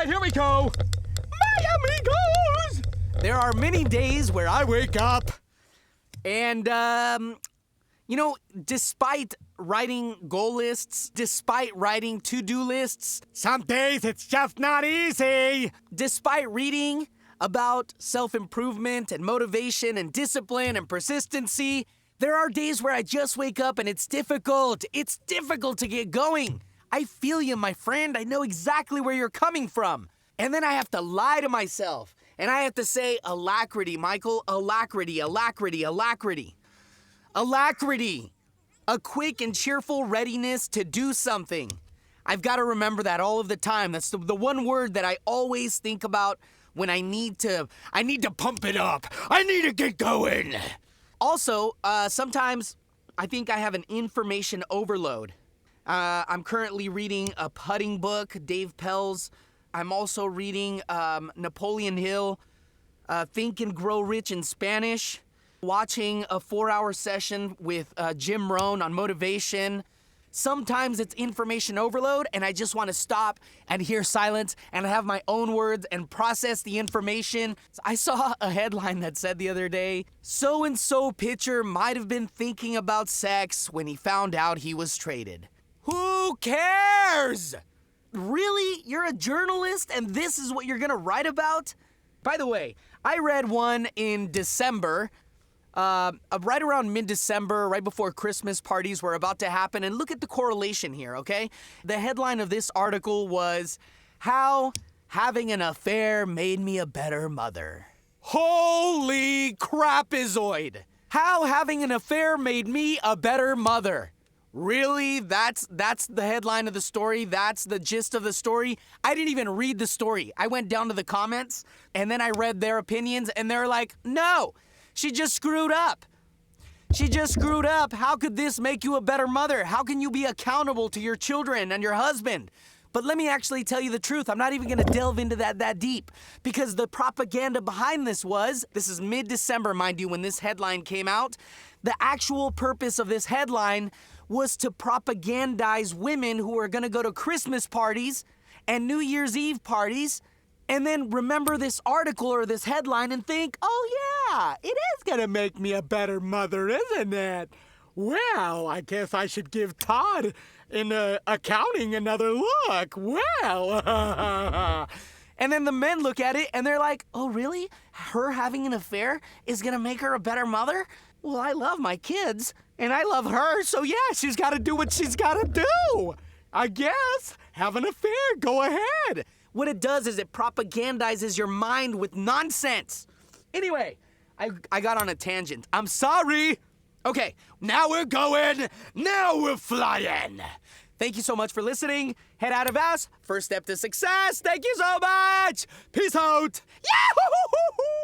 right, here we go. My amigos! There are many days where I wake up and, despite writing goal lists, despite writing to-do lists, some days it's just not easy. Despite reading about self-improvement and motivation and discipline and persistency, there are days where I just wake up and it's difficult. It's difficult to get going. I feel you, my friend. I know exactly where you're coming from. And then I have to lie to myself. And I have to say, alacrity, Michael, alacrity, alacrity, alacrity. Alacrity, a quick and cheerful readiness to do something. I've got to remember that all of the time. That's the one word that I always think about when I need to pump it up. I need to get going. Also, sometimes I think I have an information overload. I'm currently reading a putting book, Dave Pell's. I'm also reading Napoleon Hill, Think and Grow Rich in Spanish, watching a 4-hour session with Jim Rohn on motivation. Sometimes it's information overload and I just want to stop and hear silence and have my own words and process the information. I saw a headline that said the other day, so-and-so pitcher might have been thinking about sex when he found out he was traded. Who cares? Really? You're a journalist and this is what you're gonna write about? By the way, I read one in December, right around mid-December, right before Christmas parties were about to happen. And look at the correlation here, okay? The headline of this article was, How Having an Affair Made Me a Better Mother. Holy crapazoid! How having an affair made me a better mother. Really? That's the headline of the story? That's the gist of the story? I didn't even read the story. I went down to the comments, and then I read their opinions, and they're like, no, she just screwed up. She just screwed up. How could this make you a better mother? How can you be accountable to your children and your husband? But let me actually tell you the truth. I'm not even going to delve into that deep, because the propaganda behind this is mid-December, mind you, when this headline came out. The actual purpose of this headline was to propagandize women who are going to go to Christmas parties and New Year's Eve parties and then remember this article or this headline and think, oh yeah, it is going to make me a better mother, isn't it? Well, I guess I should give Todd in accounting another look. Well, and then the men look at it and they're like, oh really? Her having an affair is going to make her a better mother? Well, I love my kids, and I love her, so yeah, she's got to do what she's got to do. I guess. Have an affair. Go ahead. What it does is it propagandizes your mind with nonsense. Anyway, I got on a tangent. I'm sorry. Okay, now we're going. Now we're flying. Thank you so much for listening. Head out of ass. First step to success. Thank you so much. Peace out. Yahoo!